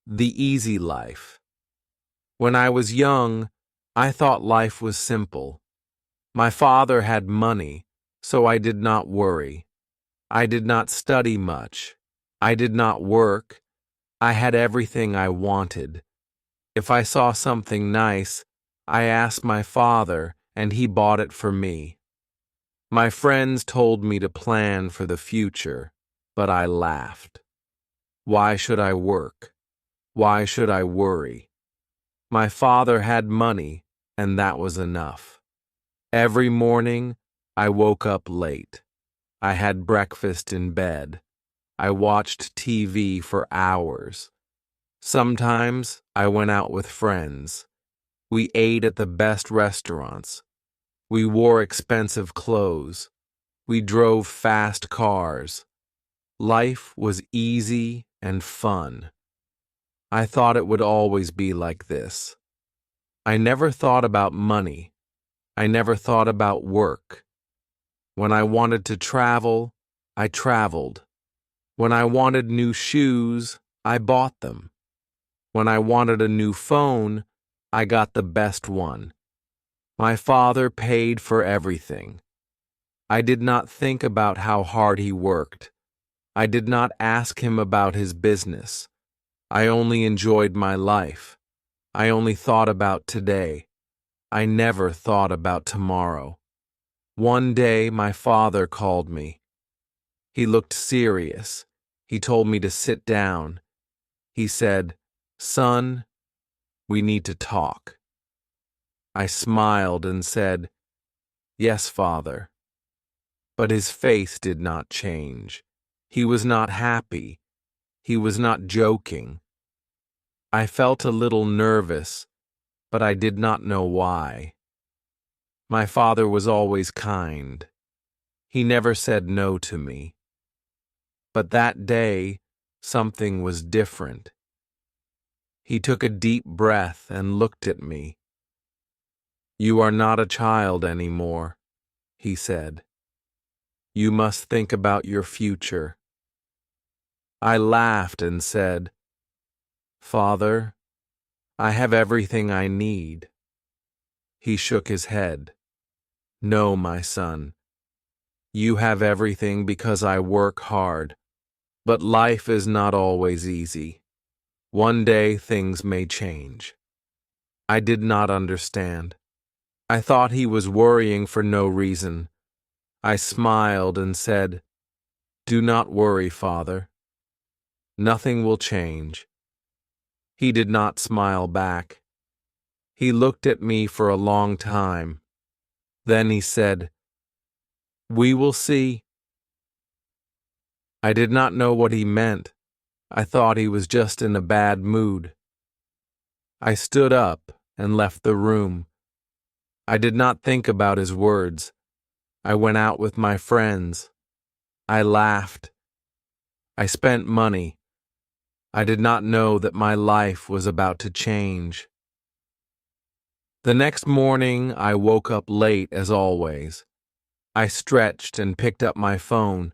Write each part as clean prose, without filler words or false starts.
The easy life. When I was young, I thought life was simple. My father had money, so I did not worry. I did not study much. I did not work. I had everything I wanted. If I saw something nice, I asked my father, and he bought it for me. My friends told me to plan for the future, but I laughed. Why should I work? Why should I worry? My father had money, and that was enough. Every morning, I woke up late. I had breakfast in bed. I watched TV for hours. Sometimes I went out with friends. We ate at the best restaurants. We wore expensive clothes. We drove fast cars. Life was easy and fun. I thought it would always be like this. I never thought about money. I never thought about work. When I wanted to travel, I traveled. When I wanted new shoes, I bought them. When I wanted a new phone, I got the best one. My father paid for everything. I did not think about how hard he worked. I did not ask him about his business. I only enjoyed my life. I only thought about today. I never thought about tomorrow. One day, my father called me. He looked serious. He told me to sit down. He said, "Son, we need to talk." I smiled and said, "Yes, Father." But his face did not change. He was not happy. He was not joking. I felt a little nervous, but I did not know why. My father was always kind. He never said no to me. But that day, something was different. He took a deep breath and looked at me. "You are not a child anymore," he said. "You must think about your future." I laughed and said, "Father, I have everything I need." He shook his head. "No, my son. You have everything because I work hard, but life is not always easy. One day things may change." I did not understand. I thought he was worrying for no reason. I smiled and said, "Do not worry, Father. Nothing will change." He did not smile back. He looked at me for a long time. Then he said, "We will see." I did not know what he meant. I thought he was just in a bad mood. I stood up and left the room. I did not think about his words. I went out with my friends. I laughed. I spent money. I did not know that my life was about to change. The next morning, I woke up late as always. I stretched and picked up my phone.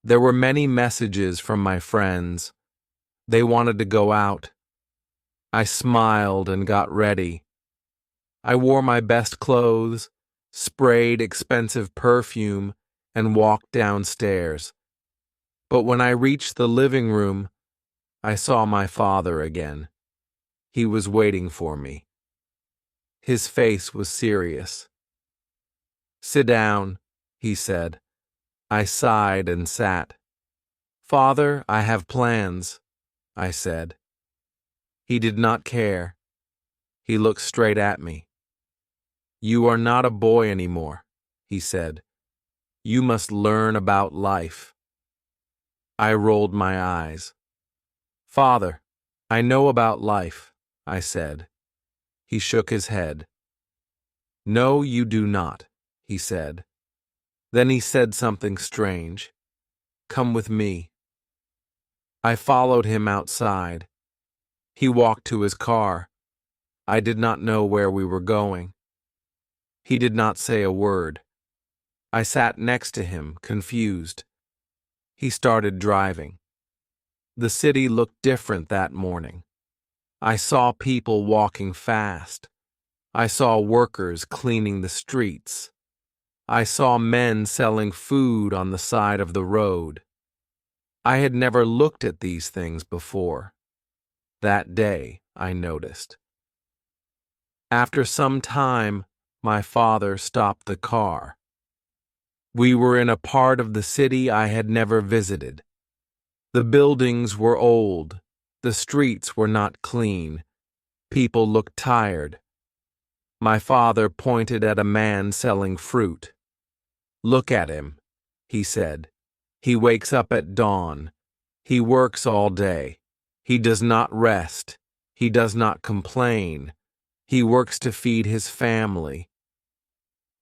There were many messages from my friends. They wanted to go out. I smiled and got ready. I wore my best clothes, sprayed expensive perfume, and walked downstairs. But when I reached the living room, I saw my father again. He was waiting for me. His face was serious. "Sit down," he said. I sighed and sat. "Father, I have plans," I said. He did not care. He looked straight at me. "You are not a boy anymore," he said. "You must learn about life." I rolled my eyes. "Father, I know about life," I said. He shook his head. "No, you do not," he said. Then he said something strange. "Come with me." I followed him outside. He walked to his car. I did not know where we were going. He did not say a word. I sat next to him, confused. He started driving. The city looked different that morning. I saw people walking fast. I saw workers cleaning the streets. I saw men selling food on the side of the road. I had never looked at these things before. That day, I noticed. After some time, my father stopped the car. We were in a part of the city I had never visited. The buildings were old. The streets were not clean. People looked tired. My father pointed at a man selling fruit. "Look at him," he said. "He wakes up at dawn. He works all day. He does not rest. He does not complain. He works to feed his family."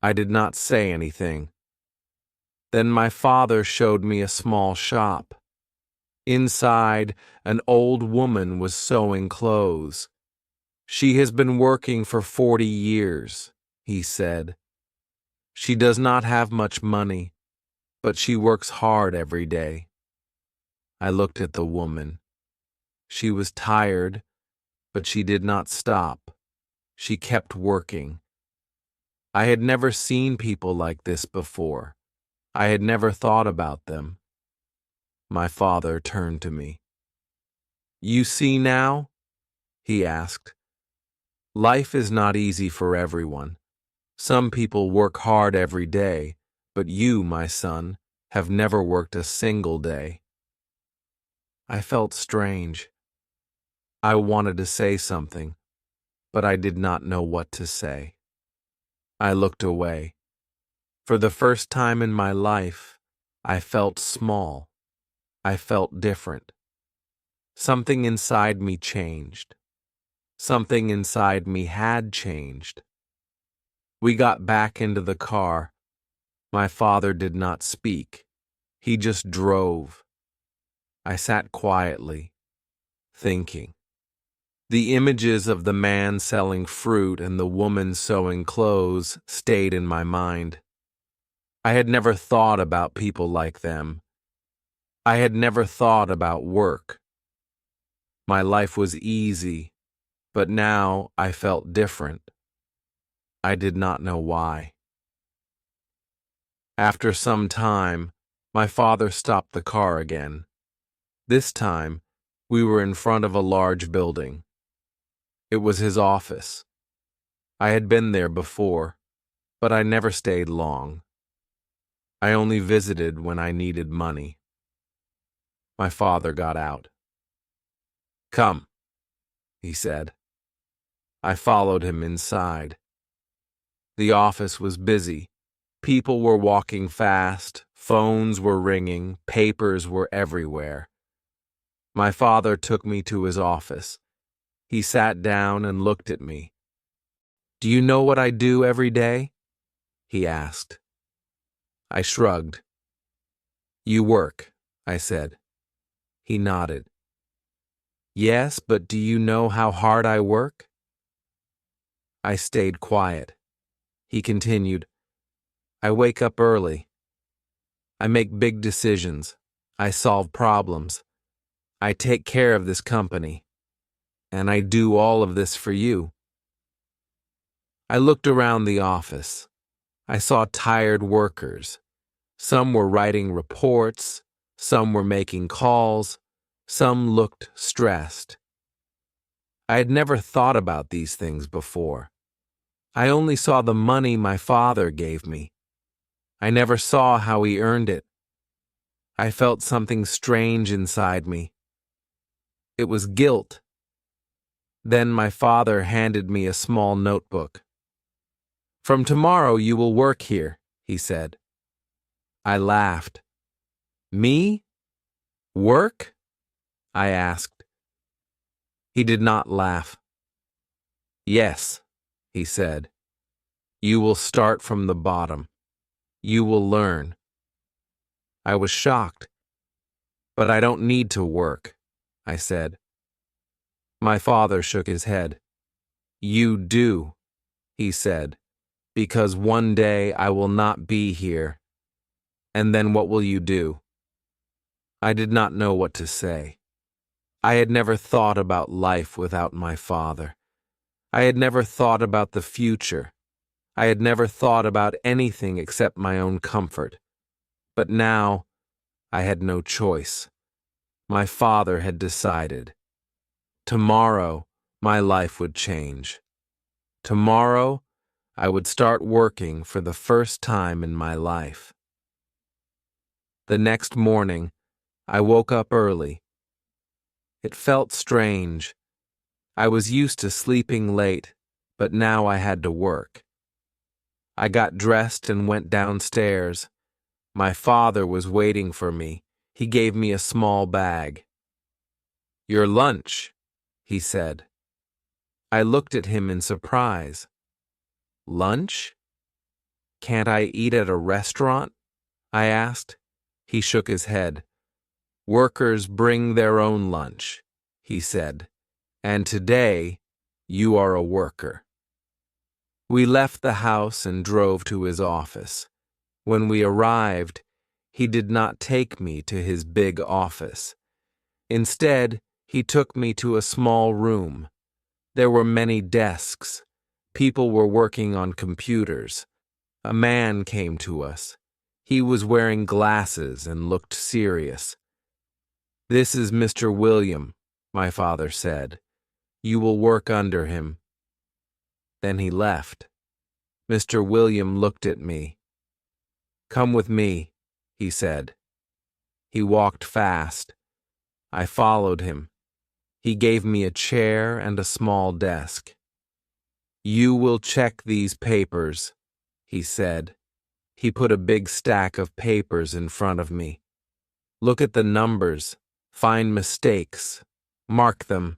I did not say anything. Then my father showed me a small shop. Inside, an old woman was sewing clothes. "She has been working for 40 years, he said. "She does not have much money, but she works hard every day." I looked at the woman. She was tired, but she did not stop. She kept working. I had never seen people like this before. I had never thought about them. My father turned to me. "You see now?" he asked. "Life is not easy for everyone. Some people work hard every day, but you, my son, have never worked a single day." I felt strange. I wanted to say something, but I did not know what to say. I looked away. For the first time in my life, I felt small. I felt different. Something inside me changed. Something inside me had changed. We got back into the car. My father did not speak. He just drove. I sat quietly, thinking. The images of the man selling fruit and the woman sewing clothes stayed in my mind. I had never thought about people like them. I had never thought about work. My life was easy, but now I felt different. I did not know why. After some time, my father stopped the car again. This time, we were in front of a large building. It was his office. I had been there before, but I never stayed long. I only visited when I needed money. My father got out. "Come," he said. I followed him inside. The office was busy. People were walking fast, phones were ringing, papers were everywhere. My father took me to his office. He sat down and looked at me. "Do you know what I do every day?" he asked. I shrugged. "You work," I said. He nodded. "Yes, but do you know how hard I work?" I stayed quiet. He continued, "I wake up early. I make big decisions. I solve problems. I take care of this company. And I do all of this for you." I looked around the office. I saw tired workers. Some were writing reports. Some were making calls. Some looked stressed. I had never thought about these things before. I only saw the money my father gave me. I never saw how he earned it. I felt something strange inside me. It was guilt. Then my father handed me a small notebook. "From tomorrow you will work here," he said. I laughed. "Me? Work?" I asked. He did not laugh. "Yes," he said. "You will start from the bottom. You will learn." I was shocked. "But I don't need to work," I said. My father shook his head. "You do," he said, "because one day I will not be here. And then what will you do?" I did not know what to say. I had never thought about life without my father. I had never thought about the future. I had never thought about anything except my own comfort. But now, I had no choice. My father had decided. Tomorrow, my life would change. Tomorrow, I would start working for the first time in my life. The next morning, I woke up early. It felt strange. I was used to sleeping late, but now I had to work. I got dressed and went downstairs. My father was waiting for me. He gave me a small bag. "Your lunch," he said. I looked at him in surprise. "Lunch? Can't I eat at a restaurant?" I asked. He shook his head. "Workers bring their own lunch," he said. "And today, you are a worker." We left the house and drove to his office. When we arrived, he did not take me to his big office. Instead, he took me to a small room. There were many desks. People were working on computers. A man came to us. He was wearing glasses and looked serious. "This is Mr. William," my father said. "You will work under him." Then he left. Mr. William looked at me. "Come with me," he said. He walked fast. I followed him. He gave me a chair and a small desk. "You will check these papers," he said. He put a big stack of papers in front of me. "Look at the numbers. Find mistakes. Mark them."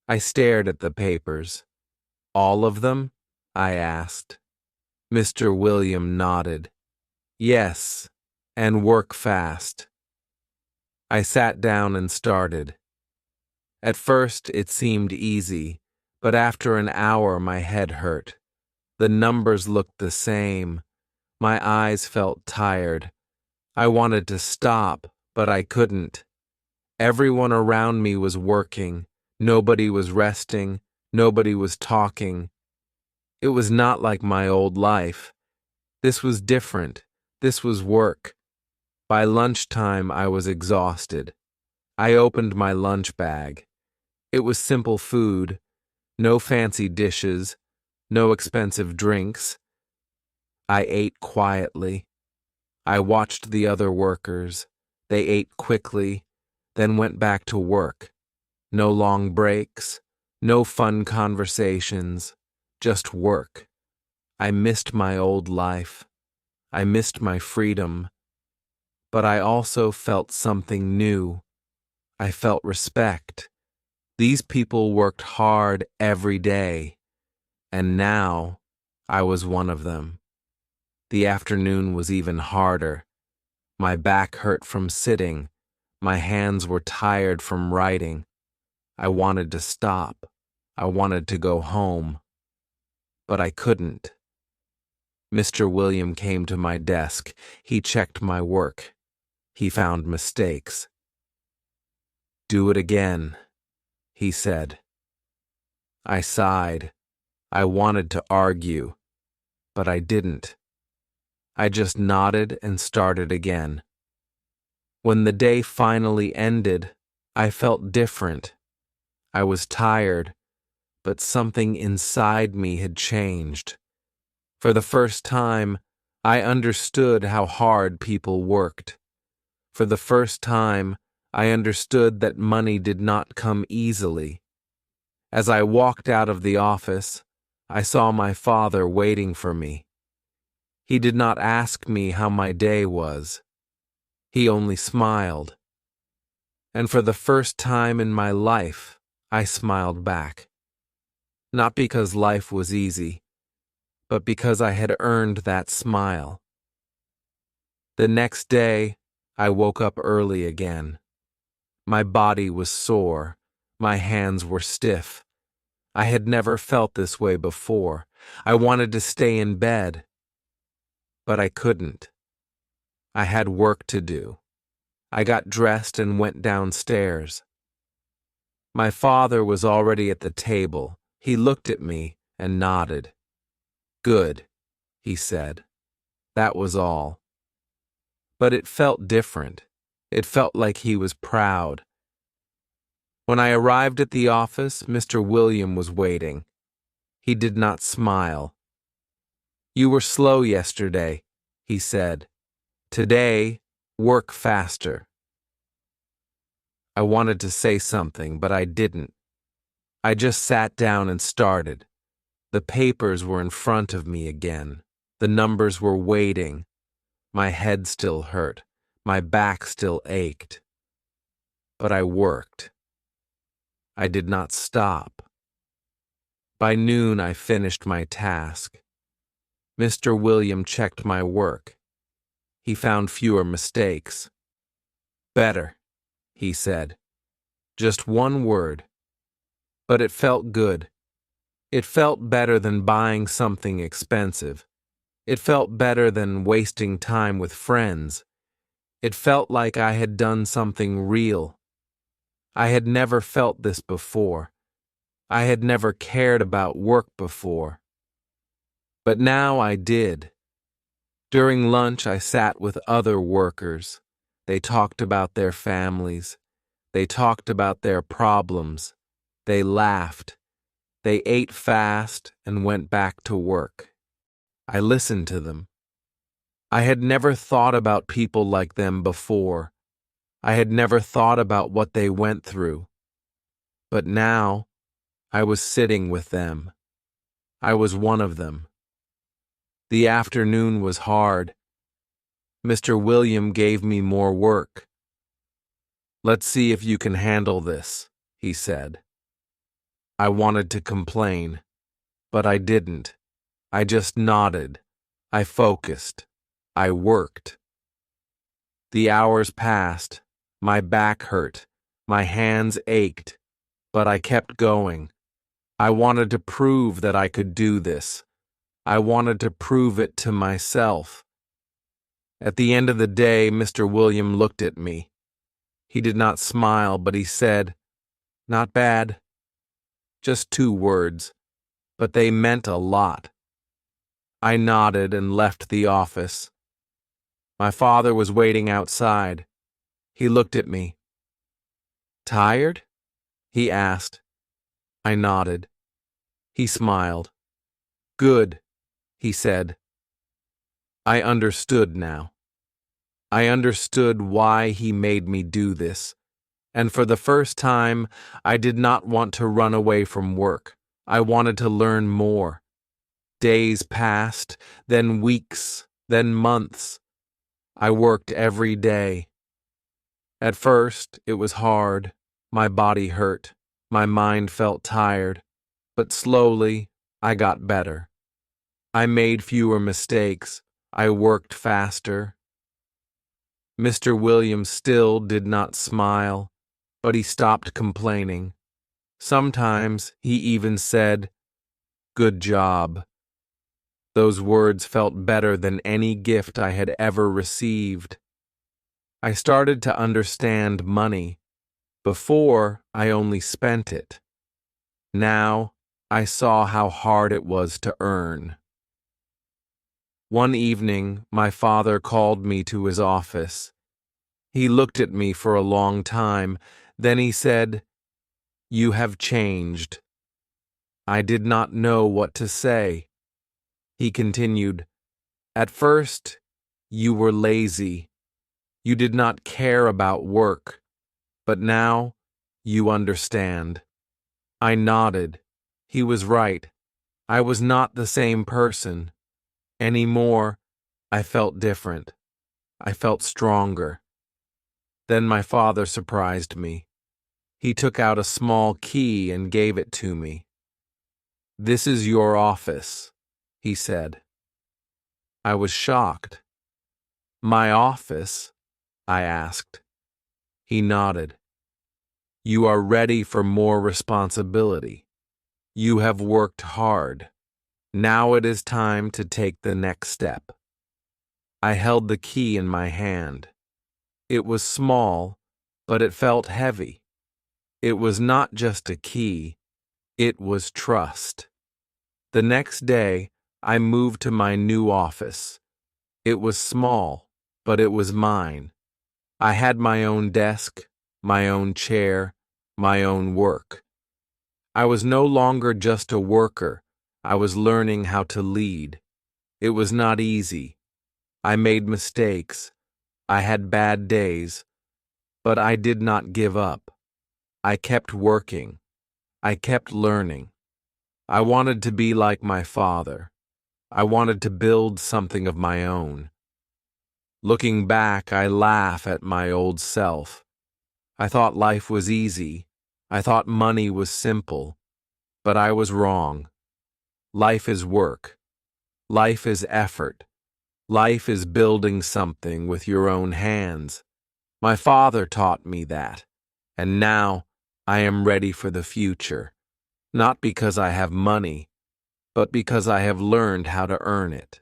I stared at the papers. "All of them?" I asked. Mr. William nodded. "Yes, and work fast." I sat down and started. At first it seemed easy, but after an hour my head hurt. The numbers looked the same. My eyes felt tired. I wanted to stop, but I couldn't. Everyone around me was working. Nobody was resting. Nobody was talking. It was not like my old life. This was different. This was work. By lunchtime, I was exhausted. I opened my lunch bag. It was simple food, no fancy dishes, no expensive drinks. I ate quietly. I watched the other workers. They ate quickly, then went back to work. No long breaks, no fun conversations, just work. I missed my old life. I missed my freedom. But I also felt something new. I felt respect. These people worked hard every day, and now I was one of them. The afternoon was even harder. My back hurt from sitting. My hands were tired from writing. I wanted to stop. I wanted to go home. But I couldn't. Mr. William came to my desk. He checked my work. He found mistakes. "Do it again," he said. I sighed. I wanted to argue, but I didn't. I just nodded and started again. When the day finally ended, I felt different. I was tired, but something inside me had changed. For the first time, I understood how hard people worked. For the first time, I understood that money did not come easily. As I walked out of the office, I saw my father waiting for me. He did not ask me how my day was. He only smiled. And for the first time in my life, I smiled back. Not because life was easy, but because I had earned that smile. The next day, I woke up early again. My body was sore. My hands were stiff. I had never felt this way before. I wanted to stay in bed, but I couldn't. I had work to do. I got dressed and went downstairs. My father was already at the table. He looked at me and nodded. "Good," he said. That was all. But it felt different. It felt like he was proud. When I arrived at the office, Mr. William was waiting. He did not smile. "You were slow yesterday," he said. "Today, work faster." I wanted to say something, but I didn't. I just sat down and started. The papers were in front of me again. The numbers were waiting. My head still hurt. My back still ached. But I worked. I did not stop. By noon, I finished my task. Mr. William checked my work. He found fewer mistakes. "Better," he said. Just one word. But it felt good. It felt better than buying something expensive. It felt better than wasting time with friends. It felt like I had done something real. I had never felt this before. I had never cared about work before. But now I did. During lunch, I sat with other workers. They talked about their families. They talked about their problems. They laughed. They ate fast and went back to work. I listened to them. I had never thought about people like them before. I had never thought about what they went through. But now, I was sitting with them. I was one of them. The afternoon was hard. Mr. William gave me more work. "Let's see if you can handle this," he said. I wanted to complain, but I didn't. I just nodded. I focused. I worked. The hours passed. My back hurt. My hands ached. But I kept going. I wanted to prove that I could do this. I wanted to prove it to myself. At the end of the day, Mr. William looked at me. He did not smile, but he said, "Not bad." Just 2 words, but they meant a lot. I nodded and left the office. My father was waiting outside. He looked at me. "Tired?" he asked. I nodded. He smiled. "Good," he said. I understood now. I understood why he made me do this. And for the first time, I did not want to run away from work. I wanted to learn more. Days passed, then weeks, then months. I worked every day. At first, it was hard. My body hurt. My mind felt tired. But slowly, I got better. I made fewer mistakes. I worked faster. Mr. Williams still did not smile, but he stopped complaining. Sometimes he even said, "Good job." Those words felt better than any gift I had ever received. I started to understand money. Before, I only spent it. Now, I saw how hard it was to earn. One evening, my father called me to his office. He looked at me for a long time. Then he said, "You have changed." I did not know what to say. He continued, "At first, you were lazy. You did not care about work. But now, you understand." I nodded. He was right. I was not the same person. Anymore, I felt different. I felt stronger. Then my father surprised me. He took out a small key and gave it to me. "This is your office," he said. I was shocked. "My office?" I asked. He nodded. "You are ready for more responsibility. You have worked hard. Now it is time to take the next step." I held the key in my hand. It was small, but it felt heavy. It was not just a key, it was trust. The next day, I moved to my new office. It was small, but it was mine. I had my own desk, my own chair, my own work. I was no longer just a worker. I was learning how to lead. It was not easy. I made mistakes. I had bad days. But I did not give up. I kept working. I kept learning. I wanted to be like my father. I wanted to build something of my own. Looking back, I laugh at my old self. I thought life was easy. I thought money was simple. But I was wrong. Life is work. Life is effort. Life is building something with your own hands. My father taught me that. And now I am ready for the future. Not because I have money, but because I have learned how to earn it.